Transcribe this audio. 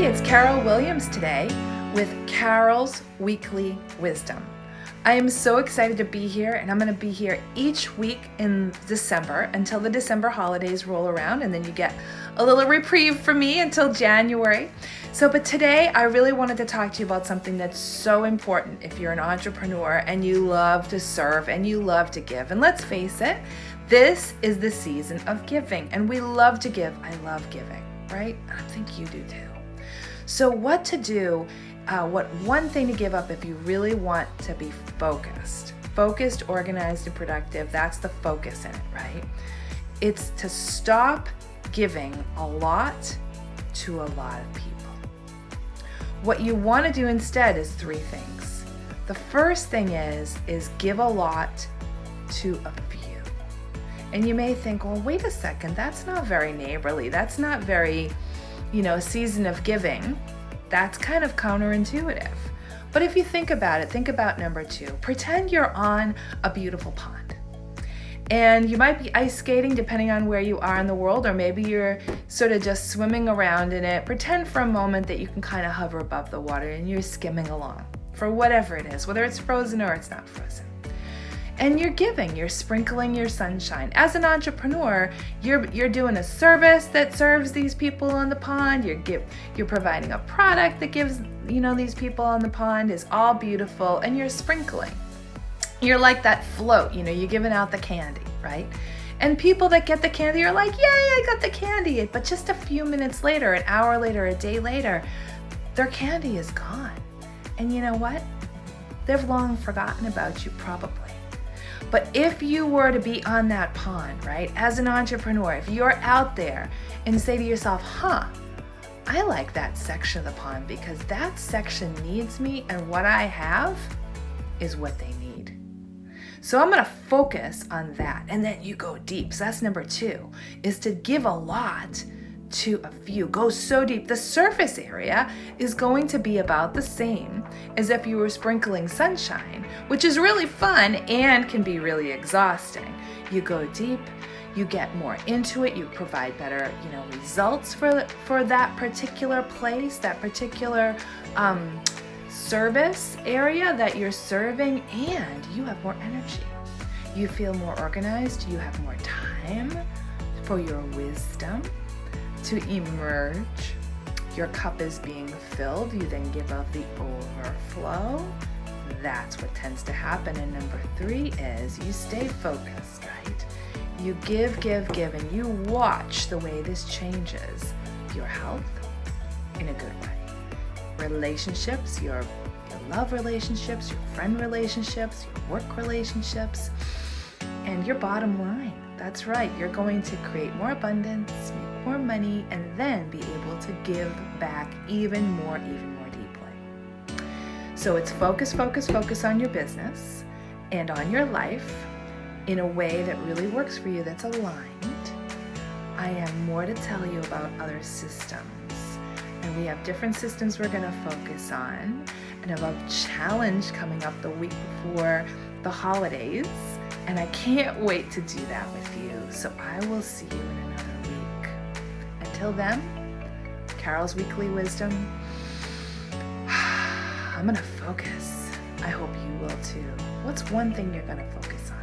it's Carol Williams today with Carol's Weekly Wisdom. I am so excited to be here, and I'm going to be here each week in December until the December holidays roll around, and then you get a little reprieve from me until January. But today I really wanted to talk to you about something that's so important if you're an entrepreneur and you love to serve and you love to give. And let's face it, this is the season of giving, and we love to give. I love giving, right? I think you do too. So what to do, what one thing to give up if you really want to be focused, organized, and productive. That's the focus in it, right? It's to stop giving a lot to a lot of people. What you want to do instead is three things. The first thing is give a lot to a few. And you may think, well, wait a second, that's not very neighborly. That's not very, season of giving. That's kind of counterintuitive. But if you think about it, think about number two. Pretend you're on a beautiful pond. And you might be ice skating depending on where you are in the world, or maybe you're sort of just swimming around in it. Pretend for a moment that you can kind of hover above the water and you're skimming along for whatever it is, whether it's frozen or it's not frozen. And you're giving, you're sprinkling your sunshine. As an entrepreneur, you're doing a service that serves these people on the pond. You're providing a product that gives, these people on the pond is all beautiful, and you're sprinkling. You're like that float, you're giving out the candy, right? And people that get the candy are like, yay, I got the candy. But just a few minutes later, an hour later, a day later, their candy is gone. And you know what? They've long forgotten about you probably. But if you were to be on that pond, right, as an entrepreneur, if you're out there and say to yourself, I like that section of the pond because that section needs me, and what I have is what they need. So I'm going to focus on that, and then you go deep. So that's number two, is to give a lot to a few. Go so deep. The surface area is going to be about the same as if you were sprinkling sunshine, which is really fun and can be really exhausting. You go deep, you get more into it, you provide better, results for that particular place, that particular service area that you're serving, and you have more energy. You feel more organized, you have more time for your wisdom to emerge. Your cup is being filled. You then give up the overflow. That's what tends to happen. And number three is you stay focused, right? You give, and you watch the way this changes your health in a good way. Relationships, your love relationships, your friend relationships, your work relationships, and your bottom line. That's right. You're going to create more abundance, make more money, and then be able to give back even more deeply. So it's focus on your business and on your life in a way that really works for you, that's aligned. I have more to tell you about other systems, and we have different systems we're going to focus on, and I have a challenge coming up the week before the holidays. And I can't wait to do that with you. So I will see you in another week. Until then, Carol's Weekly Wisdom. I'm going to focus. I hope you will too. What's one thing you're going to focus on?